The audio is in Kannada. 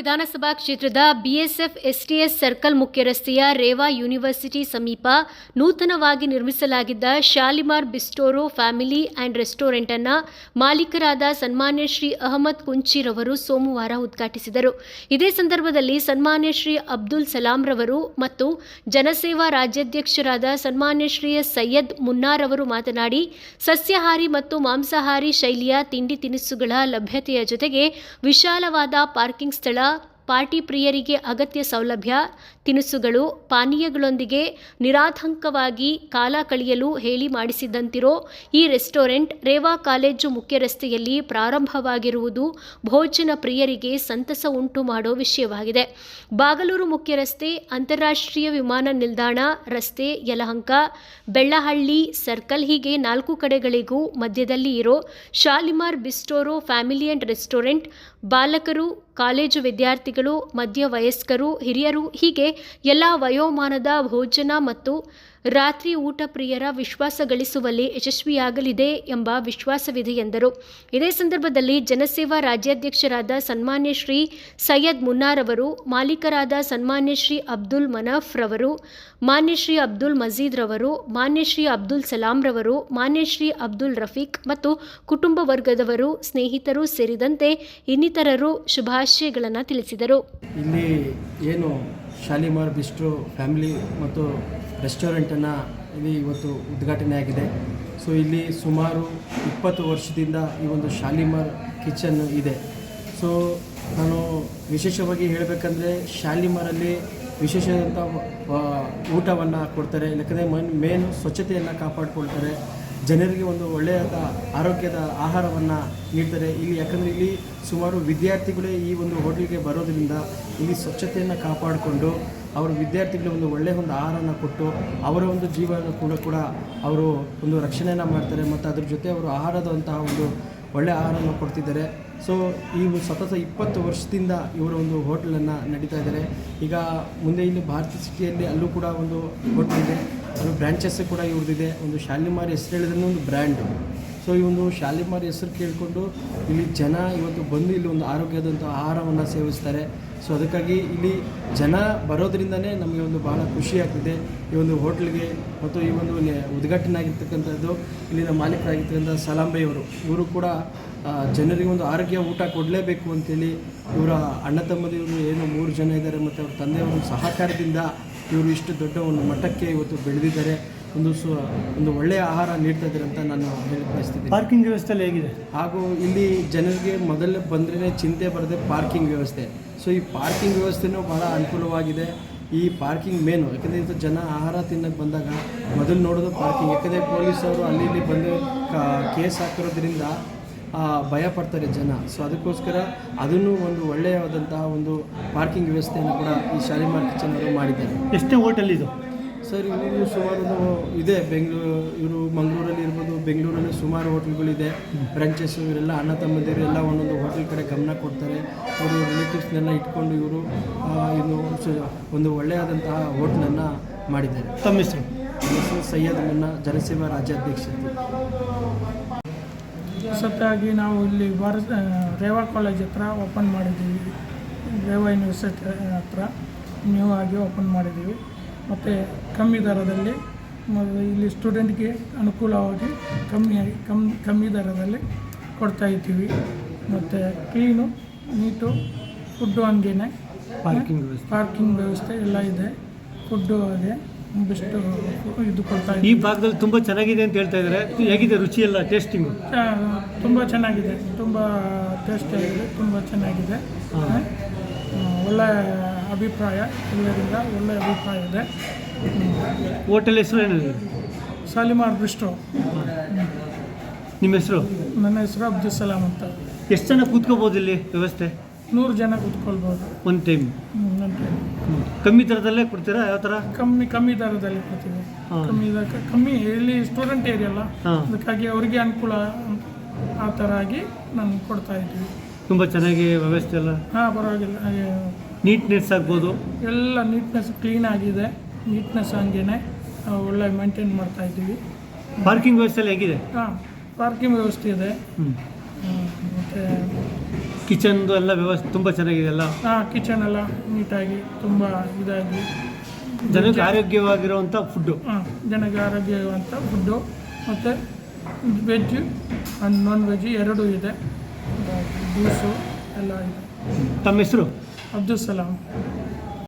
ವಿಧಾನಸಭಾ ಕ್ಷೇತ್ರದ ಬಿಎಸ್ಎಫ್ ಎಸ್ಟಿಎಸ್ ಸರ್ಕಲ್ ಮುಖ್ಯ ರಸ್ತೆಯ ರೇವಾ ಯೂನಿವರ್ಸಿಟಿ ಸಮೀಪ ನೂತನವಾಗಿ ನಿರ್ಮಿಸಲಾಗಿದ್ದ ಶಾಲಿಮಾರ್ ಬಿಸ್ಟೋರೋ ಫ್ಯಾಮಿಲಿ ಆ್ಯಂಡ್ ರೆಸ್ಟೋರೆಂಟ್ ಅನ್ನು ಮಾಲೀಕರಾದ ಸನ್ಮಾನ್ಯ ಶ್ರೀ ಅಹಮದ್ ಕುಂಚಿರವರು ಸೋಮವಾರ ಉದ್ಘಾಟಿಸಿದರು. ಇದೇ ಸಂದರ್ಭದಲ್ಲಿ ಸನ್ಮಾನ್ಯ ಶ್ರೀ ಅಬ್ದುಲ್ ಸಲಾಂ ರವರು ಮತ್ತು ಜನಸೇವಾ ರಾಜ್ಯಾಧ್ಯಕ್ಷರಾದ ಸನ್ಮಾನ್ಯ ಶ್ರೀ ಸೈಯದ್ ಮುನ್ನಾರ್ ಅವರು ಮಾತನಾಡಿ, ಸಸ್ಯಾಹಾರಿ ಮತ್ತು ಮಾಂಸಾಹಾರಿ ಶೈಲಿಯ ತಿಂಡಿ ತಿನಿಸುಗಳ ಲಭ್ಯತೆಯ ಜೊತೆಗೆ ವಿಶಾಲವಾದ ಪಾರ್ಕಿಂಗ್ ಸ್ಥಳ, ಪಾರ್ಟಿ ಪ್ರಿಯರಿಗೆ ಅಗತ್ಯ ಸೌಲಭ್ಯ, ತಿನಿಸುಗಳು, ಪಾನೀಯಗಳೊಂದಿಗೆ ನಿರಾತಂಕವಾಗಿ ಕಾಲ ಕಳೆಯಲು ಹೇಳಿ ಮಾಡಿಸಿದಂತಿರೋ ಈ ರೆಸ್ಟೋರೆಂಟ್ ರೇವಾ ಕಾಲೇಜು ಮುಖ್ಯ ರಸ್ತೆಯಲ್ಲಿ ಪ್ರಾರಂಭವಾಗಿರುವುದು ಭೋಜನ ಪ್ರಿಯರಿಗೆ ಸಂತಸ ಉಂಟು ಮಾಡೋ ವಿಷಯವಾಗಿದೆ. ಬಾಗಲೂರು ಮುಖ್ಯ ರಸ್ತೆ, ಅಂತಾರಾಷ್ಟ್ರೀಯ ವಿಮಾನ ನಿಲ್ದಾಣ ರಸ್ತೆ, ಯಲಹಂಕ, ಬೆಳ್ಳಹಳ್ಳಿ ಸರ್ಕಲ್ ಹೀಗೆ 4 ಕಡೆಗಳಿಗೂ ಮಧ್ಯದಲ್ಲಿ ಇರೋ ಶಾಲಿಮಾರ್ ಬಿಸ್ಟೋರೋ ಫ್ಯಾಮಿಲಿ ಆ್ಯಂಡ್ ರೆಸ್ಟೋರೆಂಟ್ ಬಾಲಕರು, ಕಾಲೇಜು ವಿದ್ಯಾರ್ಥಿಗಳು, ಮಧ್ಯವಯಸ್ಕರು, ಹಿರಿಯರು ಹೀಗೆ ಎಲ್ಲ ವಯೋಮಾನದ ಭೋಜನ ಮತ್ತು ರಾತ್ರಿ ಊಟ ಪ್ರಿಯರ ವಿಶ್ವಾಸ ಗಳಿಸುವಲ್ಲಿ ಯಶಸ್ವಿಯಾಗಲಿದೆ ಎಂಬ ವಿಶ್ವಾಸವಿದೆ ಎಂದರು. ಇದೇ ಸಂದರ್ಭದಲ್ಲಿ ಜನಸೇವಾ ರಾಜ್ಯಾಧ್ಯಕ್ಷರಾದ ಸನ್ಮಾನ್ಯ ಶ್ರೀ ಸೈಯದ್ ಮುನ್ನಾರ್ ಅವರು, ಮಾಲೀಕರಾದ ಸನ್ಮಾನ್ಯ ಶ್ರೀ ಅಬ್ದುಲ್ ಮನಫ್ ರವರು, ಮಾನ್ಯ ಶ್ರೀ ಅಬ್ದುಲ್ ಮಜೀದ್ ರವರು, ಮಾನ್ಯ ಶ್ರೀ ಅಬ್ದುಲ್ ಸಲಾಂ ರವರು, ಮಾನ್ಯ ಶ್ರೀ ಅಬ್ದುಲ್ ರಫೀಕ್ ಮತ್ತು ಕುಟುಂಬ ವರ್ಗದವರು, ಸ್ನೇಹಿತರು ಸೇರಿದಂತೆ ಇನ್ನಿತರರು ಶುಭಾಶಯಗಳನ್ನು ತಿಳಿಸಿದರು. ಇಲ್ಲಿ ಏನು ಶಾಲಿಮಾರ್ ಬಿಸ್ಟ್ರೋ ಫ್ಯಾಮಿಲಿ ಮತ್ತು ರೆಸ್ಟೋರೆಂಟನ್ನು ಇಲ್ಲಿ ಇವತ್ತು ಉದ್ಘಾಟನೆ ಆಗಿದೆ. ಸೊ ಇಲ್ಲಿ ಸುಮಾರು 20 ವರ್ಷದಿಂದ ಈ ಒಂದು ಶಾಲಿಮಾರ್ ಕಿಚನ್ ಇದೆ. ಸೊ ನಾನು ವಿಶೇಷವಾಗಿ ಹೇಳಬೇಕಂದ್ರೆ ಶಾಲಿಮಾರಲ್ಲಿ ವಿಶೇಷವಾದಂಥ ಊಟವನ್ನು ಕೊಡ್ತಾರೆ. ಯಾಕಂದರೆ ಮೇನ್ ಸ್ವಚ್ಛತೆಯನ್ನು ಕಾಪಾಡಿಕೊಳ್ತಾರೆ, ಜನರಿಗೆ ಒಂದು ಒಳ್ಳೆಯದ ಆರೋಗ್ಯದ ಆಹಾರವನ್ನು ನೀಡ್ತಾರೆ. ಇಲ್ಲಿ ಯಾಕಂದರೆ ಇಲ್ಲಿ ಸುಮಾರು ವಿದ್ಯಾರ್ಥಿಗಳೇ ಈ ಒಂದು ಹೋಟೆಲ್ಗೆ ಬರೋದರಿಂದ ಇಲ್ಲಿ ಸ್ವಚ್ಛತೆಯನ್ನು ಕಾಪಾಡಿಕೊಂಡು ಅವರು ವಿದ್ಯಾರ್ಥಿಗಳಿಗೆ ಒಂದು ಒಳ್ಳೆಯ ಒಂದು ಆಹಾರನ ಕೊಟ್ಟು ಅವರ ಒಂದು ಜೀವನ ಕೂಡ ಅವರು ಒಂದು ರಕ್ಷಣೆಯನ್ನು ಮಾಡ್ತಾರೆ ಮತ್ತು ಅದ್ರ ಜೊತೆ ಅವರು ಆಹಾರದಂತಹ ಒಂದು ಒಳ್ಳೆಯ ಆಹಾರವನ್ನು ಕೊಡ್ತಿದ್ದಾರೆ. ಸೊ ಈ ಸತತ 20 ವರ್ಷದಿಂದ ಇವರ ಒಂದು ಹೋಟೆಲನ್ನು ನಡೀತಾ ಇದ್ದಾರೆ. ಈಗ ಮುಂದೆ ಇಲ್ಲಿ ಭಾರತಿ ಸಿಟಿಯಲ್ಲಿ ಅಲ್ಲೂ ಕೂಡ ಒಂದು ಹೋಟೆಲ್ ಇದೆ, ಅದು ಬ್ರ್ಯಾಂಚಸ್ ಕೂಡ ಇವ್ರದ್ದಿದೆ. ಒಂದು ಶಾಲಿಮಾರ್ ಹೆಸರು ಹೇಳಿದ್ರೆ ಒಂದು ಬ್ರ್ಯಾಂಡು. ಸೊ ಈ ಒಂದು ಶಾಲಿಮಾರ್ ಹೆಸರು ಕೇಳಿಕೊಂಡು ಇಲ್ಲಿ ಜನ ಇವತ್ತು ಬಂದು ಇಲ್ಲಿ ಒಂದು ಆರೋಗ್ಯದಂಥ ಆಹಾರವನ್ನು ಸೇವಿಸ್ತಾರೆ. ಸೊ ಅದಕ್ಕಾಗಿ ಇಲ್ಲಿ ಜನ ಬರೋದ್ರಿಂದನೇ ನಮಗೆ ಒಂದು ಭಾಳ ಖುಷಿ ಆಗ್ತಿದೆ ಈ ಒಂದು ಹೋಟ್ಲಿಗೆ. ಮತ್ತು ಈ ಒಂದು ಉದ್ಘಾಟನೆ ಆಗಿರ್ತಕ್ಕಂಥದ್ದು ಇಲ್ಲಿನ ಮಾಲೀಕರಾಗಿರ್ತಕ್ಕಂಥ ಸಲಾಂ ಬೈ ಅವರು, ಇವರು ಕೂಡ ಜನರಿಗೆ ಒಂದು ಆರೋಗ್ಯ ಊಟ ಕೊಡಲೇಬೇಕು ಅಂತೇಳಿ ಇವರ ಅಣ್ಣ ತಮ್ಮದಿವರು ಏನು 3 ಜನ ಇದ್ದಾರೆ ಮತ್ತು ಅವ್ರ ತಂದೆಯವರ ಸಹಕಾರದಿಂದ ಇವರು ಇಷ್ಟು ದೊಡ್ಡ ಒಂದು ಮಟ್ಟಕ್ಕೆ ಇವತ್ತು ಬೆಳೆದಿದ್ದಾರೆ. ಒಂದು ಒಳ್ಳೆಯ ಆಹಾರ ನೀಡ್ತಾ ಇದ್ದಾರೆ ಅಂತ ನಾನು ಹೇಳಿ ಬಯಸ್ತಿದ್ದೀನಿ. ಪಾರ್ಕಿಂಗ್ ವ್ಯವಸ್ಥೆ ಹೇಗಿದೆ? ಹಾಗೂ ಇಲ್ಲಿ ಜನರಿಗೆ ಮೊದಲೇ ಬಂದ್ರೇ ಚಿಂತೆ ಬರದೆ ಪಾರ್ಕಿಂಗ್ ವ್ಯವಸ್ಥೆ. ಸೊ ಈ ಪಾರ್ಕಿಂಗ್ ವ್ಯವಸ್ಥೆನೂ ಭಾಳ ಅನುಕೂಲವಾಗಿದೆ. ಈ ಪಾರ್ಕಿಂಗ್ ಮೇನು, ಯಾಕಂದರೆ ಇದು ಜನ ಆಹಾರ ತಿನ್ನೋಕ್ಕೆ ಬಂದಾಗ ಮೊದಲು ನೋಡೋದು ಪಾರ್ಕಿಂಗ್. ಯಾಕಂದರೆ ಪೊಲೀಸವರು ಅಲ್ಲಿ ಇಲ್ಲಿ ಬಂದು ಕೇಸ್ ಹಾಕಿರೋದ್ರಿಂದ ಭಯ ಪಡ್ತಾರೆ ಜನ. ಸೊ ಅದಕ್ಕೋಸ್ಕರ ಅದನ್ನು ಒಂದು ಒಳ್ಳೆಯವಾದಂತಹ ಒಂದು ಪಾರ್ಕಿಂಗ್ ವ್ಯವಸ್ಥೆಯನ್ನು ಕೂಡ ಈ ಶಾಲಿಮಾರ್ ಕಿಚನ್ ಅವರು ಮಾಡಿದ್ದಾರೆ. ಎಷ್ಟೇ ಹೋಟೆಲ್ ಇದು ಸರ್? ಇವರು ಸುಮಾರು ಇದೆ, ಇವರು ಮಂಗಳೂರಲ್ಲಿ ಇರ್ಬೋದು, ಬೆಂಗಳೂರಲ್ಲಿ ಸುಮಾರು ಹೋಟೆಲ್ಗಳಿದೆ, ಬ್ರಾಂಚಸ್. ಇವರೆಲ್ಲ ಅಣ್ಣ ತಮ್ಮಂದಿರು ಎಲ್ಲ ಒಂದೊಂದು ಹೋಟೆಲ್ ಕಡೆ ಗಮನ ಕೊಡ್ತಾರೆ. ಅವರು ರಿಲೇಟಿವ್ಸ್ನೆಲ್ಲ ಇಟ್ಕೊಂಡು ಇವರು ಇನ್ನು ಒಂದು ಒಳ್ಳೆಯದಾದಂತಹ ಹೋಟ್ಲನ್ನು ಮಾಡಿದ್ದಾರೆ. ತಮ್ಮ ಹೆಸರು? ಸೈಯದ್ ಮುನ್ನಾ, ಜನಸೇವಾ ರಾಜ್ಯಾಧ್ಯಕ್ಷತೆ. ಹೊಸತಾಗಿ ನಾವು ಇಲ್ಲಿ ರೇವಾ ಕಾಲೇಜ್ ಹತ್ರ ಓಪನ್ ಮಾಡಿದ್ದೀವಿ, ರೇವಾ ಯೂನಿವರ್ಸಿಟಿ ಹತ್ರ ನ್ಯೂ ಆಗಿ ಓಪನ್ ಮಾಡಿದ್ದೀವಿ. ಮತ್ತು ಕಮ್ಮಿ ದರದಲ್ಲಿ ಇಲ್ಲಿ ಸ್ಟೂಡೆಂಟ್ಗೆ ಅನುಕೂಲವಾಗಿ ಕಮ್ಮಿ ದರದಲ್ಲಿ ಕೊಡ್ತಾಯಿದ್ದೀವಿ. ಮತ್ತು ಕ್ಲೀನು, ನೀಟು, ಫುಡ್ಡು ಹಂಗೇನೆ, ಪಾರ್ಕಿಂಗ್ ವ್ಯವಸ್ಥೆ ಎಲ್ಲ ಇದೆ. ಫುಡ್ಡು ಹಾಗೆ ಬೆಸ್ಟ್ ಇದು ಕೊಡ್ತಾ ಇದ್ದೀವಿ. ಈ ಭಾಗದಲ್ಲಿ ತುಂಬ ಚೆನ್ನಾಗಿದೆ ಅಂತ ಹೇಳ್ತಾ ಇದ್ದಾರೆ. ಹೇಗಿದೆ ರುಚಿ ಎಲ್ಲ, ಟೇಸ್ಟಿಂಗು? ತುಂಬ ಚೆನ್ನಾಗಿದೆ, ತುಂಬ ಟೇಸ್ಟಿಯಾಗಿದೆ, ತುಂಬ ಚೆನ್ನಾಗಿದೆ. ಒಳ್ಳೆಯ ಅಭಿಪ್ರಾಯ, ಎಲ್ಲರಿಂದ ಒಳ್ಳೆಯ ಅಭಿಪ್ರಾಯ ಇದೆ. ಹೋಟೆಲ್ ಹೆಸರು ಏನಿದೆ? ಶಾಲಿಮಾರ್ ಬಿಸ್ಟ್ರೋ. ನಿಮ್ಮ ಹೆಸರು? ನನ್ನ ಹೆಸರು ಅಬ್ದುಲ್ ಸಲಾಂ ಅಂತ. ಎಷ್ಟು ಜನ ಕೂತ್ಕೋಬೋದು ಇಲ್ಲಿ ವ್ಯವಸ್ಥೆ? 100 ಜನ ಕೂತ್ಕೊಳ್ಬೋದು ಒಂದು ಟೈಮ್. ಕಮ್ಮಿ ದರದಲ್ಲೇ ಕೊಡ್ತೀರಾ? ಯಾವ ಥರ? ಕಮ್ಮಿ ದರದಲ್ಲಿ ಕೊಡ್ತೀವಿ. ಕಮ್ಮಿ ಇಲ್ಲಿ ಸ್ಟೂಡೆಂಟ್ ಏರಿಯಾ ಅಲ್ಲ, ಅದಕ್ಕಾಗಿ ಅವರಿಗೆ ಅನುಕೂಲ ಆ ಥರ ಆಗಿ ನಾನು ಕೊಡ್ತಾ ಇದ್ದೀವಿ. ತುಂಬ ಚೆನ್ನಾಗಿ ವ್ಯವಸ್ಥೆ ಎಲ್ಲ? ಹಾಂ, ಪರವಾಗಿಲ್ಲ. ನೀಟ್ನೆಸ್ ಆಗ್ಬೋದು? ಎಲ್ಲ ನೀಟ್ನೆಸ್, ಕ್ಲೀನ್ ಆಗಿದೆ. ನೀಟ್ನೆಸ್ ಹಂಗೇನೆ ಒಳ್ಳೆ ಮೇಂಟೈನ್ ಮಾಡ್ತಾ ಇದ್ದೀವಿ. ಪಾರ್ಕಿಂಗ್ ವ್ಯವಸ್ಥೆ ಎಲ್ಲ ಹೇಗಿದೆ? ಹಾಂ, ಪಾರ್ಕಿಂಗ್ ವ್ಯವಸ್ಥೆ ಇದೆ. ಮತ್ತು ಕಿಚನ್ದು ಎಲ್ಲ ವ್ಯವಸ್ಥೆ ತುಂಬ ಚೆನ್ನಾಗಿದೆ ಅಲ್ಲ. ಕಿಚನ್ ಎಲ್ಲ ನೀಟಾಗಿ ತುಂಬ ಇದಾಗಿ ಜನಕ್ಕೆ ಆರೋಗ್ಯವಾಗಿರುವಂಥ ಫುಡ್ಡು. ಜನಕ್ಕೆ ಆರೋಗ್ಯವಂತ ಫುಡ್ಡು ಮತ್ತು ವೆಜ್ ಆ್ಯಂಡ್ ನಾನ್ ವೆಜ್ ಎರಡೂ ಇದೆ, ಜ್ಯೂಸು ಎಲ್ಲ ಇದೆ. ತಮ್ಮ ಹೆಸರು? ಅಬ್ದುಲ್ ಸಲಾಂ.